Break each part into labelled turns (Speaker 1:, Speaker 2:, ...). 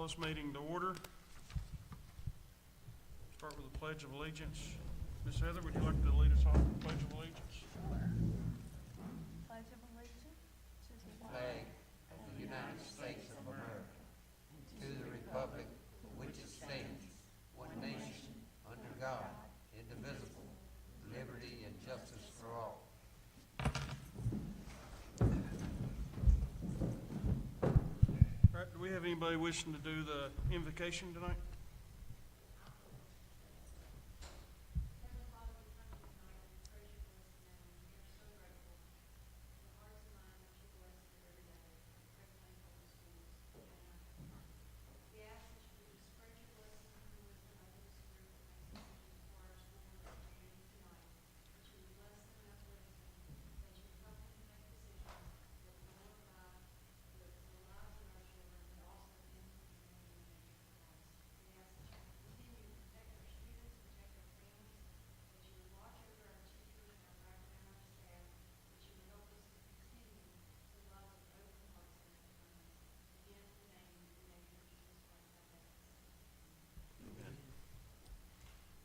Speaker 1: this meeting to order. Start with the Pledge of Allegiance. Ms. Heather, would you like to lead us off with the Pledge of Allegiance?
Speaker 2: Pledge of allegiance to the
Speaker 3: Flag of the United States of America, to the republic for which it stands, one nation, under God, indivisible, liberty and justice for all.
Speaker 1: All right, do we have anybody wishing to do the invocation tonight?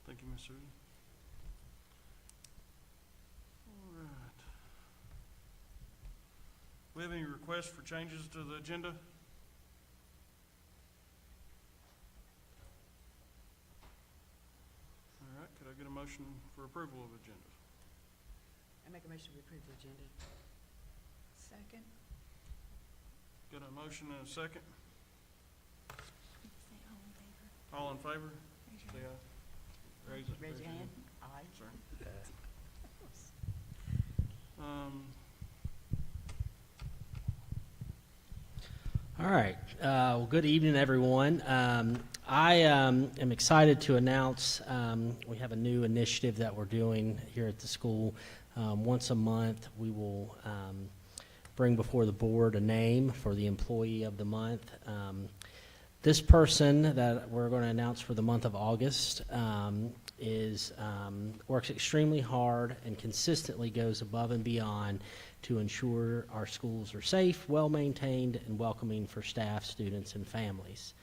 Speaker 1: Thank you, Ms. Susan. All right. Do we have any requests for changes to the agenda? All right, could I get a motion for approval of agenda?
Speaker 4: I make a motion to approve the agenda.
Speaker 2: second.
Speaker 1: Got a motion and a second?
Speaker 2: Say all in favor.
Speaker 1: All in favor?
Speaker 2: Raise
Speaker 1: Say
Speaker 2: your hand.
Speaker 1: aye. Raise it.
Speaker 4: Raise your hand. Aye.
Speaker 1: Sorry.
Speaker 5: All right. Well, good evening, everyone. I am excited to announce we have a new initiative that we're doing here at the school. Once a month, we will bring before the board a name for the employee of the month. This person that we're going to announce for the month of August works extremely hard and consistently goes above and beyond to ensure our schools are safe, well-maintained, and welcoming for staff, students, and families.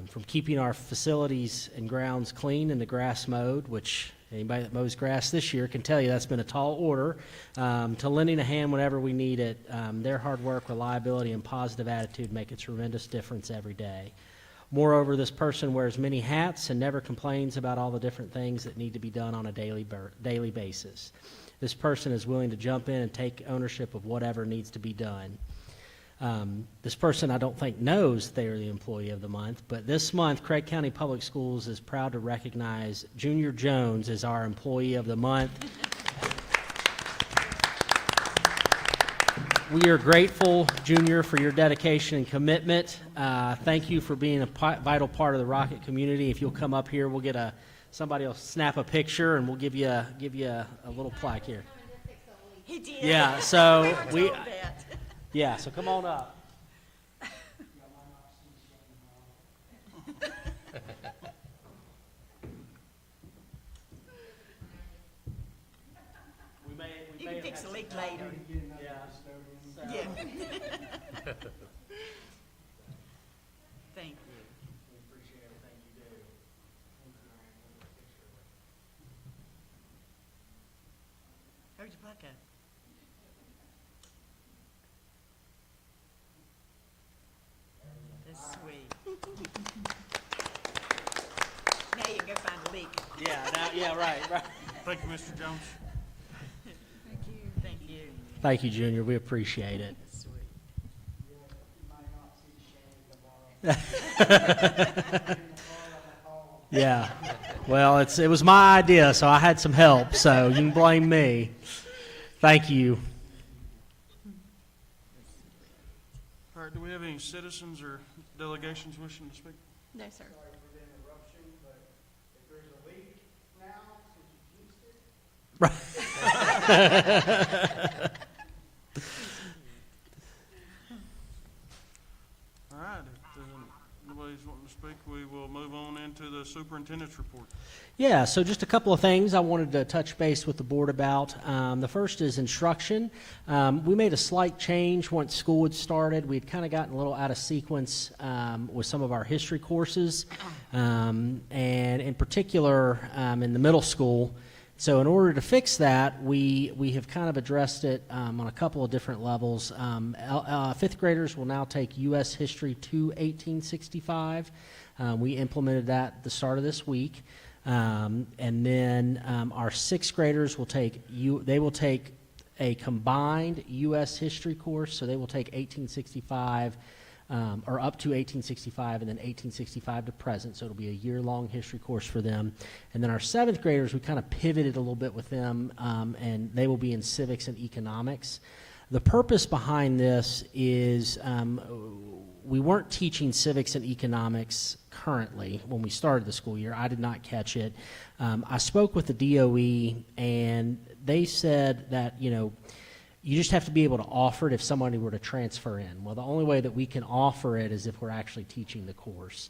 Speaker 5: From keeping our facilities and grounds clean and the grass mowed, which anybody that mows grass this year can tell you that's been a tall order, to lending a hand whenever we need it. Their hard work, reliability, and positive attitude make a tremendous difference every day. Moreover, this person wears many hats and never complains about all the different things that need to be done on a daily basis. This person is willing to jump in and take ownership of whatever needs to be done. This person I don't think knows they are the employee of the month, but this month Craig County Public Schools is proud to recognize Junior Jones as our employee of the month. We are grateful, Junior, for your dedication and commitment. Thank you for being a vital part of the Rocket community. If you'll come up here, we'll get somebody will snap a picture and we'll give you a little plaque here.
Speaker 4: He did.
Speaker 5: Yeah, so
Speaker 4: We were told that.
Speaker 5: yeah, so come on up.
Speaker 4: You can fix a leak later. Yeah. Thank you. Where'd your butt go? That's sweet. Now you can go find a leak.
Speaker 5: Yeah, right.
Speaker 1: Thank you, Mr. Jones.
Speaker 4: Thank you. Thank you.
Speaker 5: Thank you, Junior. We appreciate it.
Speaker 4: That's sweet.
Speaker 5: Yeah. Well, it was my idea, so I had some help, so you can blame me. Thank you.
Speaker 1: All right, do we have any citizens or delegations wishing to speak?
Speaker 2: No, sir.
Speaker 1: All right, if nobody's wanting to speak, we will move on into the superintendent's report.
Speaker 5: Yeah, so just a couple of things I wanted to touch base with the board about. The first is instruction. We made a slight change once school had started. We'd kind of gotten a little out of sequence with some of our history courses, and in particular in the middle school. So in order to fix that, we have kind of addressed it on a couple of different levels. Fifth graders will now take U.S. History to 1865. We implemented that at the start of this week. And then our sixth graders will take a combined U.S. history course, so they will take 1865 or up to 1865 and then 1865 to present, so it'll be a year-long history course for them. And then our seventh graders, we kind of pivoted a little bit with them, and they will be in civics and economics. The purpose behind this is we weren't teaching civics and economics currently when we started the school year. I did not catch it. I spoke with the DOE, and they said that, you just have to be able to offer it if somebody were to transfer in. Well, the only way that we can offer it is if we're actually teaching the course.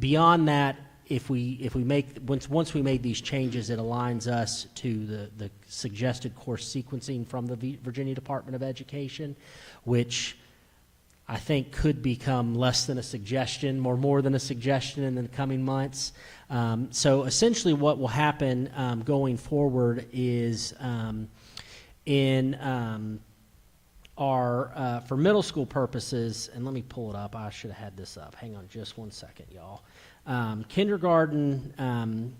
Speaker 5: Beyond that, once we made these changes, it aligns us to the suggested course sequencing from the Virginia Department of Education, which I think could become less than a suggestion or more than a suggestion in the coming months. So essentially what will happen going forward is for middle school purposes, and let me pull it up. I should have had this up. Hang on just one second, y'all. Kindergarten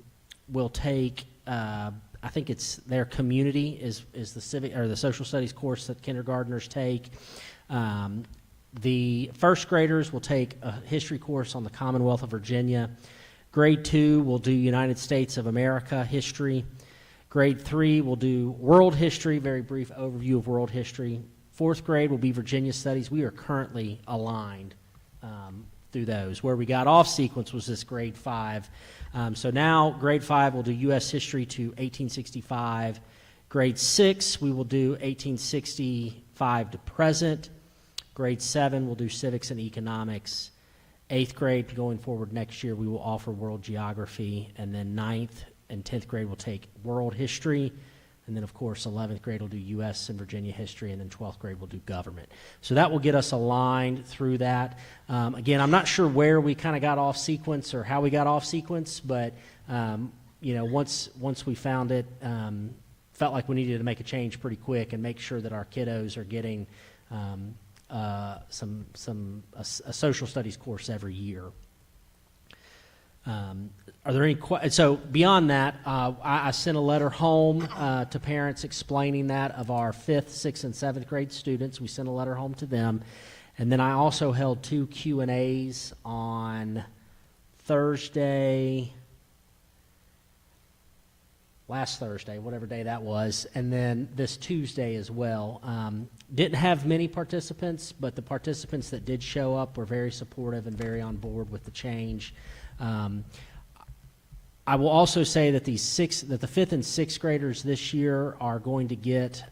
Speaker 5: will take, I think it's their community is the civic or the social studies course that kindergartners take. The first graders will take a history course on the Commonwealth of Virginia. Grade 2 will do United States of America history. Grade 3 will do world history, very brief overview of world history. Fourth grade will be Virginia studies. We are currently aligned through those. Where we got off sequence was this grade 5. So now grade 5 will do U.S. history to 1865. Grade 6, we will do 1865 to present. Grade 7 will do civics and economics. 8th grade, going forward next year, we will offer world geography. And then 9th and 10th grade will take world history. And then, of course, 11th grade will do U.S. and Virginia history. And then 12th grade will do government. So that will get us aligned through that. Again, I'm not sure where we kind of got off sequence or how we got off sequence. But, once we found it, felt like we needed to make a change pretty quick and make sure that our kiddos are getting a social studies course every year. Are there any questions? So beyond that, I sent a letter home to parents explaining that of our 5th, 6th, and 7th grade students. We sent a letter home to them. And then I also held 2 Q&As on last Thursday, whatever day that was, and then this Tuesday as well. Didn't have many participants, but the participants that did show up were very supportive and very on board with the change. I will also say that the 5th and 6th graders this year are going to get,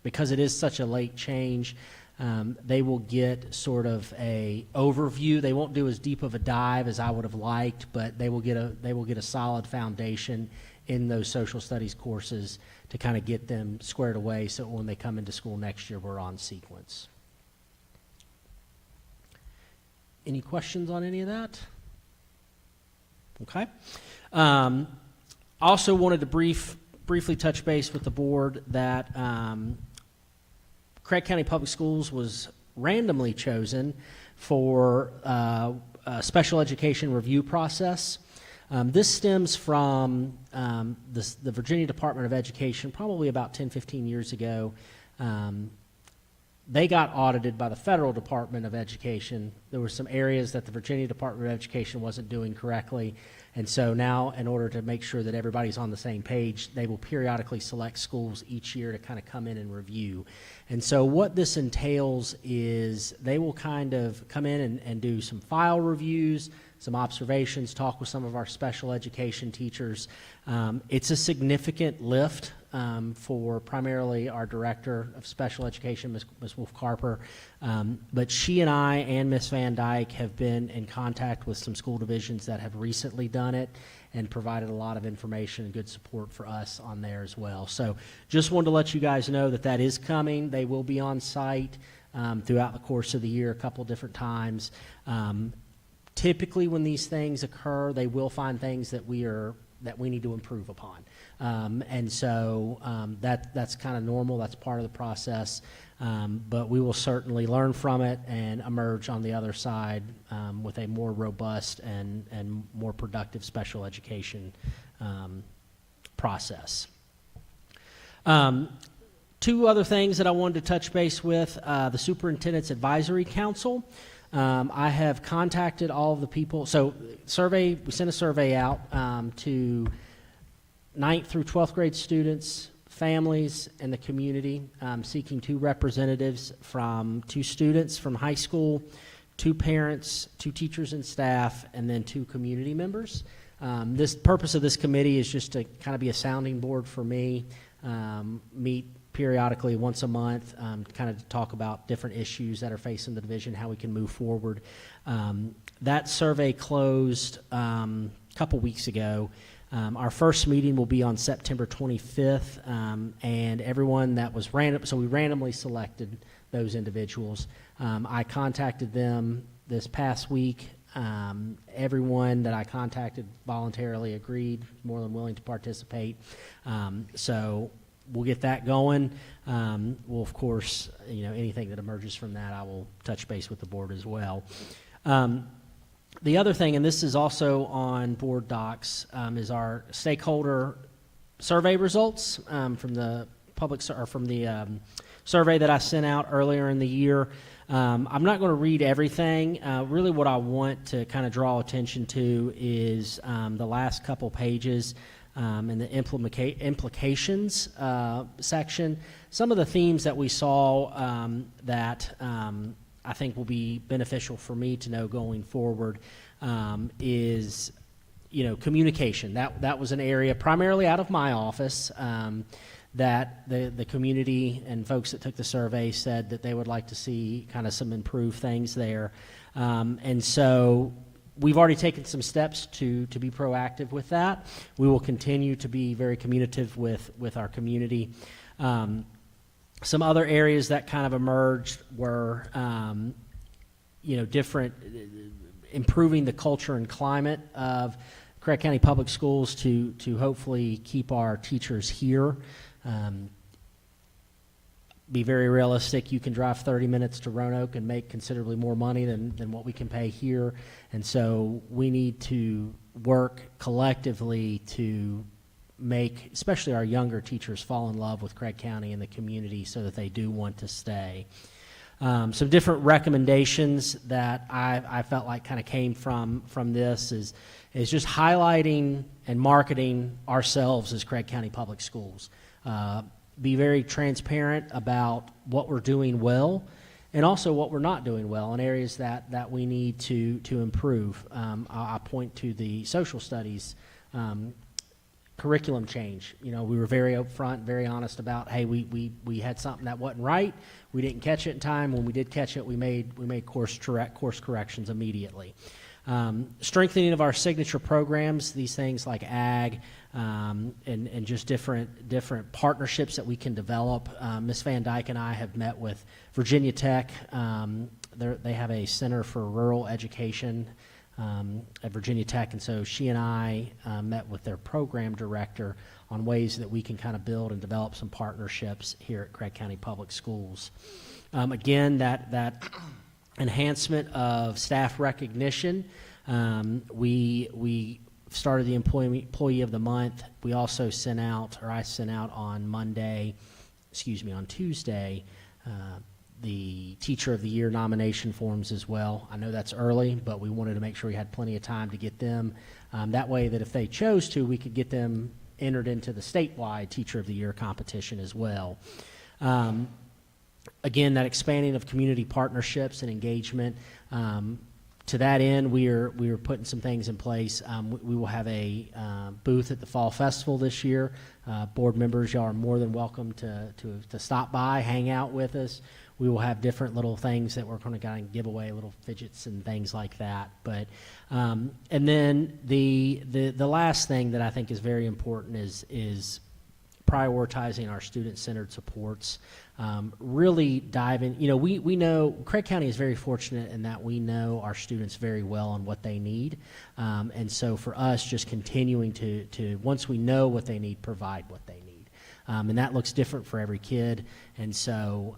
Speaker 5: because it is such a late change, they will get sort of a overview. They won't do as deep of a dive as I would have liked, but they will get a solid foundation in those social studies courses to kind of get them squared away so when they come into school next year, we're on sequence. Any questions on any of that? Okay. Also wanted to briefly touch base with the board that Craig County Public Schools was randomly chosen for a special education review process. This stems from the Virginia Department of Education probably about 10, 15 years ago. They got audited by the Federal Department of Education. There were some areas that the Virginia Department of Education wasn't doing correctly. And so now, in order to make sure that everybody's on the same page, they will periodically select schools each year to kind of come in and review. And so what this entails is they will kind of come in and do some file reviews, some observations, talk with some of our special education teachers. It's a significant lift for primarily our Director of Special Education, Ms. Wolf Carper. But she and I and Ms. Van Dyke have been in contact with some school divisions that have recently done it and provided a lot of information and good support for us on there as well. So just wanted to let you guys know that that is coming. They will be on site throughout the course of the year a couple different times. Typically when these things occur, they will find things that we need to improve upon. And so that's kind of normal. That's part of the process. But we will certainly learn from it and emerge on the other side with a more robust and more productive special education process. Two other things that I wanted to touch base with, the Superintendent's Advisory Council. I have contacted all of the people. So we sent a survey out to 9th through 12th grade students, families, and the community, seeking 2 representatives from 2 students from high school, 2 parents, 2 teachers and staff, and then 2 community members. This purpose of this committee is just to kind of be a sounding board for me, meet periodically once a month, kind of to talk about different issues that are facing the division, how we can move forward. That survey closed a couple weeks ago. Our first meeting will be on September 25th, and everyone that was random, so we randomly selected those individuals. I contacted them this past week. Everyone that I contacted voluntarily agreed, more than willing to participate. So we'll get that going. We'll, of course, anything that emerges from that, I will touch base with the board as well. The other thing, and this is also on board docs, is our stakeholder survey results from the survey that I sent out earlier in the year. I'm not going to read everything. Really what I want to kind of draw attention to is the last couple pages in the implications section. Some of the themes that we saw that I think will be beneficial for me to know going forward is, communication. That was an area primarily out of my office that the community and folks that took the survey said that they would like to see kind of some improved things there. And so we've already taken some steps to be proactive with that. We will continue to be very communicative with our community. Some other areas that kind of emerged were, different, improving the culture and climate of Craig County Public Schools to hopefully keep our teachers here. Be very realistic. You can drive 30 minutes to Roanoke and make considerably more money than what we can pay here. And so we need to work collectively to make, especially our younger teachers, fall in love with Craig County and the community so that they do want to stay. Some different recommendations that I felt like kind of came from this is just highlighting and marketing ourselves as Craig County Public Schools. Be very transparent about what we're doing well and also what we're not doing well in areas that we need to improve. I'll point to the social studies curriculum change. We were very upfront, very honest about, hey, we had something that wasn't right. We didn't catch it in time. When we did catch it, we made course corrections immediately. Strengthening of our signature programs, these things like ag, and just different partnerships that we can develop. Ms. Van Dyke and I have met with Virginia Tech. They have a Center for Rural Education at Virginia Tech, and so she and I met with their program director on ways that we can kind of build and develop some partnerships here at Craig County Public Schools. Again, that enhancement of staff recognition. We started the employee of the month. We also I sent out on Tuesday, the Teacher of the Year nomination forms as well. I know that's early, but we wanted to make sure we had plenty of time to get them. That way that if they chose to, we could get them entered into the statewide Teacher of the Year competition as well. Again, that expanding of community partnerships and engagement. To that end, we are putting some things in place. We will have a booth at the Fall Festival this year. Board members, y'all are more than welcome to stop by, hang out with us. We will have different little things that we're going to kind of give away, little fidgets and things like that. But and then the last thing that I think is very important is prioritizing our student-centered supports. Really diving, we know Craig County is very fortunate in that we know our students very well and what they need. And so for us, just continuing to once we know what they need, provide what they need. And that looks different for every kid. And so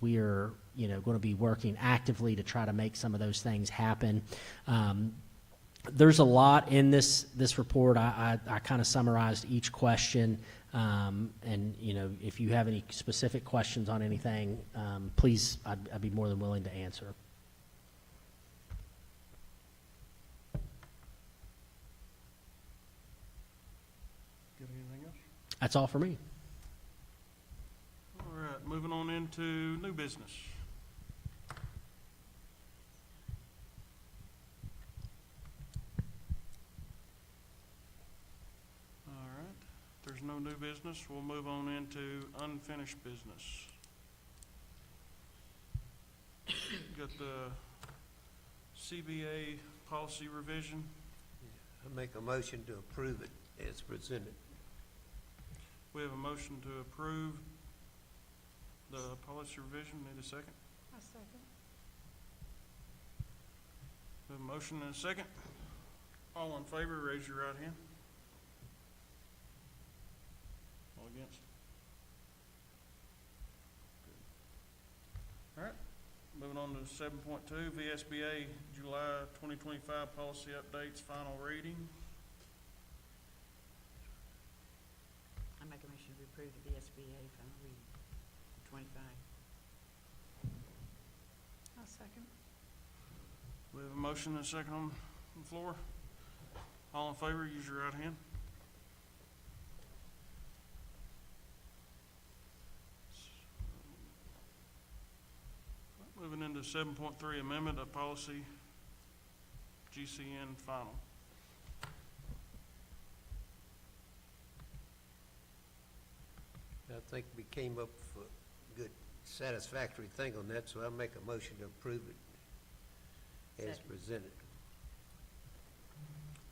Speaker 5: we are, going to be working actively to try to make some of those things happen. There's a lot in this report. I kind of summarized each question. And if you have any specific questions on anything, please, I'd be more than willing to answer.
Speaker 1: Got anything else?
Speaker 5: That's all for me.
Speaker 1: All right, moving on into new business. All right, if there's no new business, we'll move on into unfinished business. Got the CBA policy revision.
Speaker 3: I make a motion to approve it as presented.
Speaker 1: We have a motion to approve the policy revision. Need a second?
Speaker 2: I second.
Speaker 1: We have a motion and a second. All in favor, raise your right hand. All against? Good. All right, moving on to 7.2, VSBA July 2025 policy updates, final reading.
Speaker 4: I make a motion to approve the VSBA final reading, 25.
Speaker 2: I second.
Speaker 1: We have a motion and a second on the floor. All in favor, use your right hand. Moving into 7.3, amendment of policy GCN final.
Speaker 3: I think we came up with a good satisfactory thing on that, so I make a motion to approve it as
Speaker 4: Second.
Speaker 3: presented.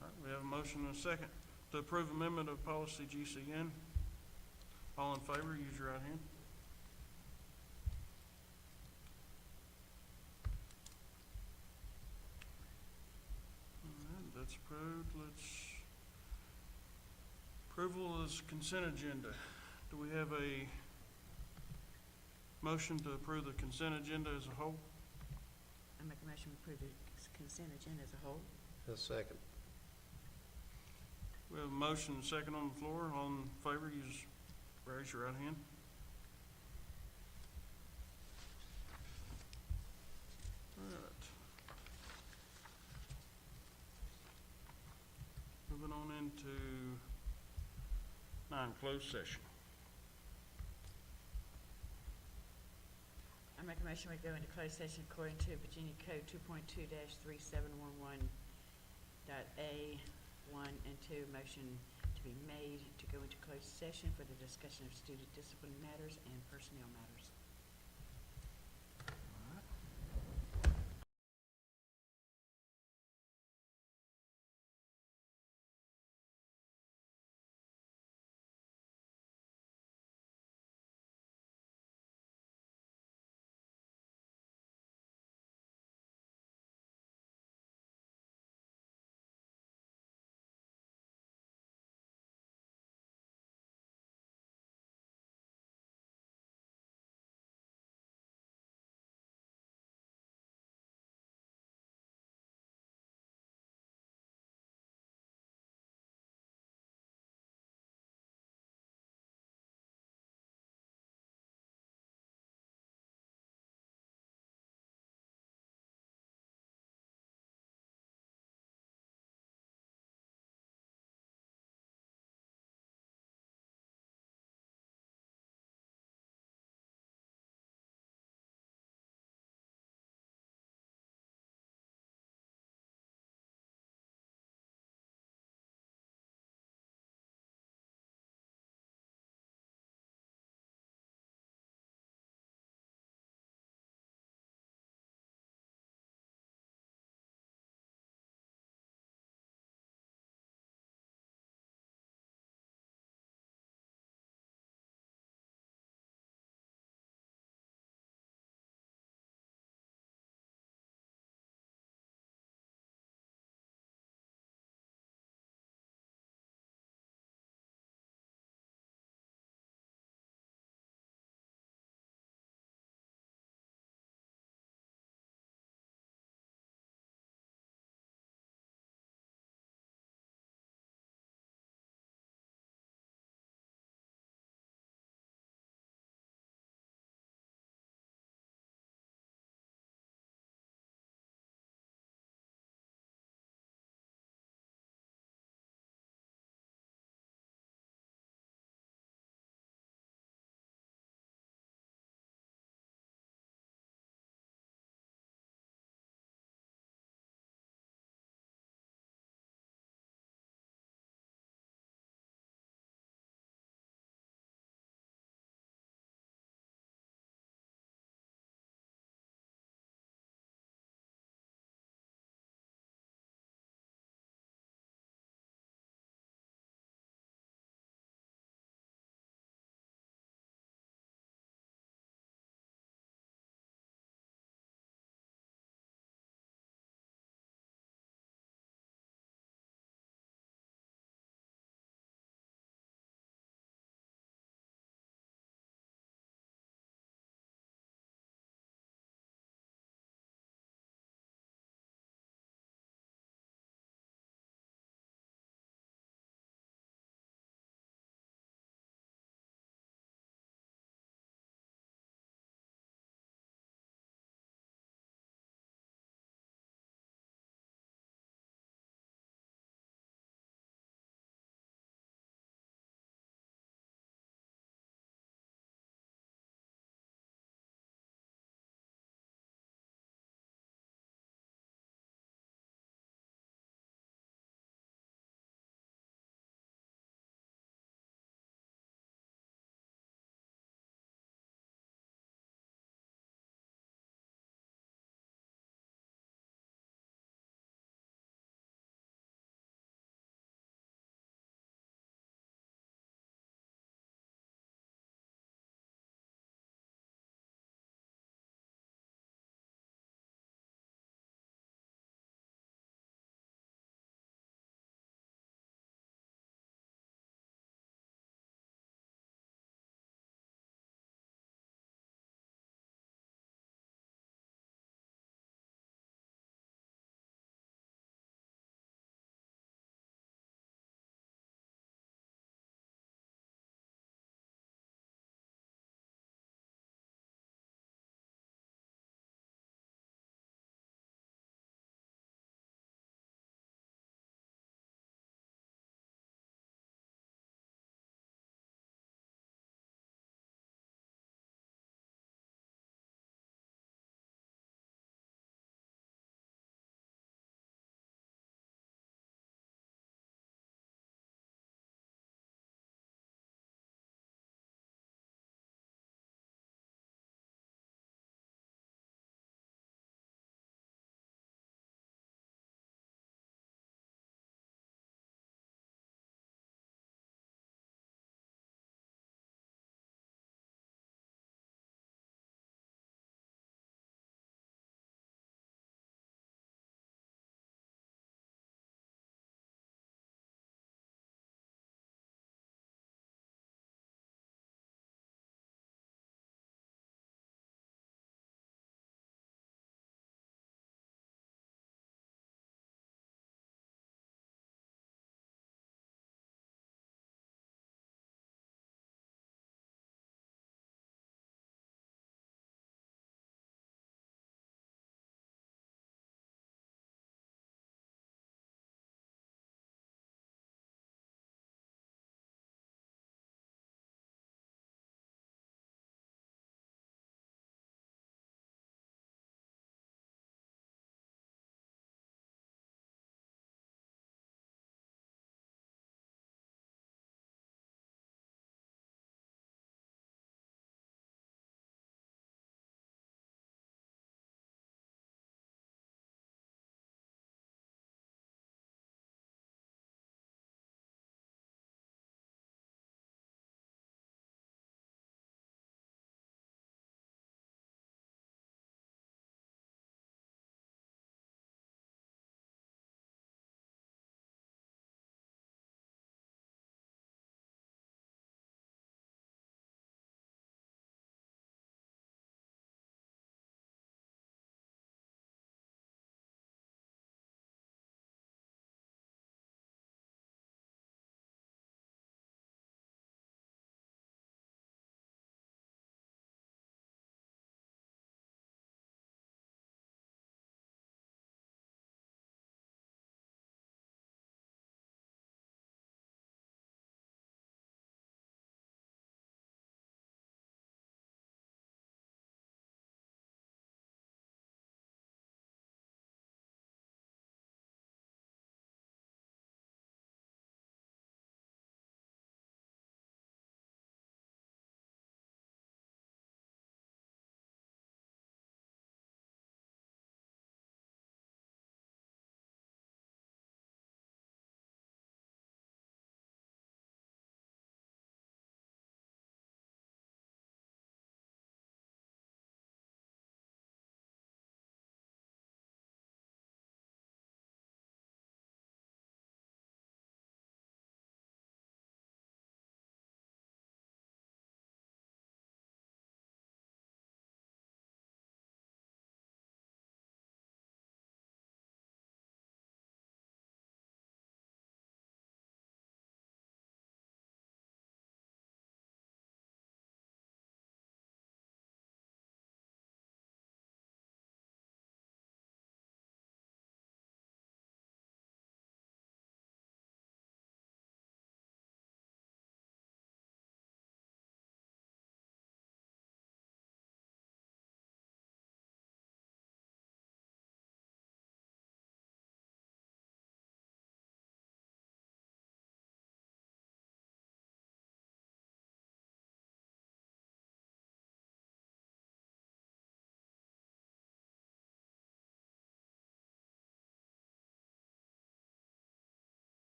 Speaker 1: All right, we have a motion and a second to approve amendment of policy GCN. All in favor, use your right hand. All right, that's approved. Approval is consent agenda. Do we have a motion to approve the consent agenda as a whole?
Speaker 4: I make a motion to approve the consent agenda as a whole.
Speaker 3: A second.
Speaker 1: We have a motion and a second on the floor. All in favor, raise your right hand. All right. Moving on into 9, closed session.
Speaker 4: I make a motion we go into closed session according to Virginia Code 2.2-3711.A1 and 2. Motion to be made to go into closed session for the discussion of student discipline matters and personnel matters.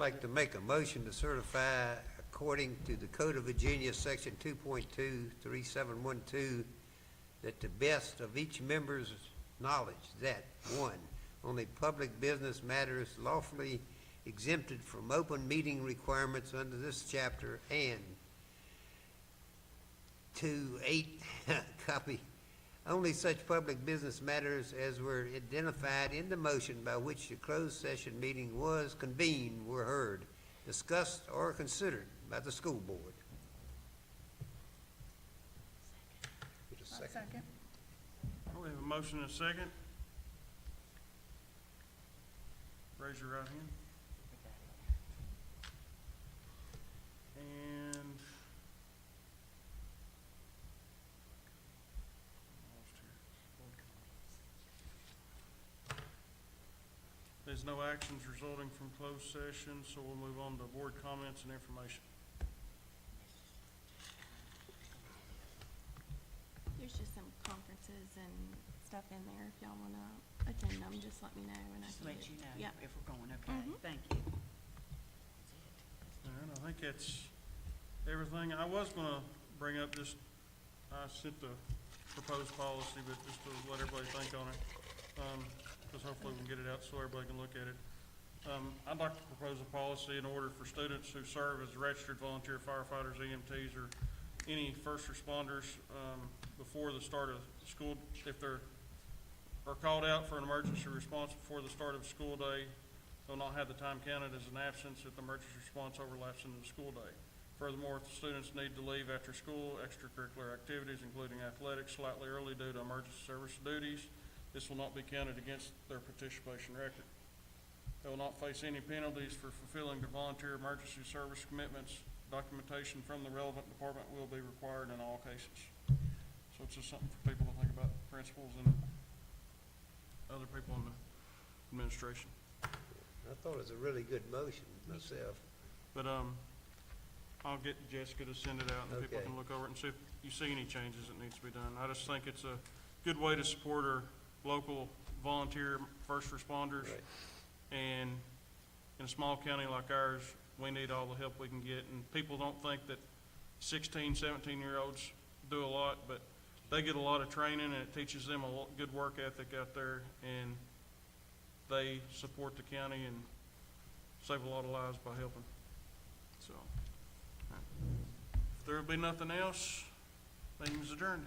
Speaker 3: like to make a motion to certify according to the Code of Virginia, Section 2.23712, that the best of each member's knowledge that, one, only public business matters lawfully exempted from open meeting requirements under this chapter, and two, copy, only such public business matters as were identified in the motion by which the closed session meeting was convened were heard, discussed, or considered by the school board. Get a second.
Speaker 2: Second.
Speaker 1: We have a motion and a second. Raise your right hand. And lost here. There's no actions resulting from closed session, so we'll move on to board comments and information.
Speaker 6: There's just some conferences and stuff in there. If y'all wanna attend them, just let me know and I
Speaker 4: Just
Speaker 6: can
Speaker 4: let
Speaker 6: get-
Speaker 4: you know
Speaker 6: Yep.
Speaker 4: if we're going, okay?
Speaker 6: Mhm.
Speaker 4: Thank you.
Speaker 1: All right, I think that's everything. I was gonna bring up just, I sent the proposed policy, but just to let everybody think on it, because hopefully we can get it out so everybody can look at it. I'd like to propose a policy in order for students who serve as registered volunteer firefighters, EMTs, or any first responders, before the start of school, if they're, are called out for an emergency response before the start of school day, they'll not have the time counted as an absence if the emergency response overlaps into the school day. Furthermore, if the students need to leave after school, extracurricular activities, including athletics, slightly early due to emergency service duties, this will not be counted against their participation record. They will not face any penalties for fulfilling their volunteer emergency service commitments. Documentation from the relevant department will be required in all cases. So it's just something for people to think about, principals and other people in the administration.
Speaker 3: I thought it was a really good motion myself.
Speaker 1: But, I'll get Jessica to send it out and people
Speaker 3: Okay.
Speaker 1: can look over it and see if you see any changes that needs to be done. I just think it's a good way to support our local volunteer first responders.
Speaker 3: Right.
Speaker 1: And in a small county like ours, we need all the help we can get. And people don't think that 16, 17-year-olds do a lot, but they get a lot of training and it teaches them a good work ethic out there, and they support the county and save a lot of lives by helping. So, if there will be nothing else, meeting is adjourned.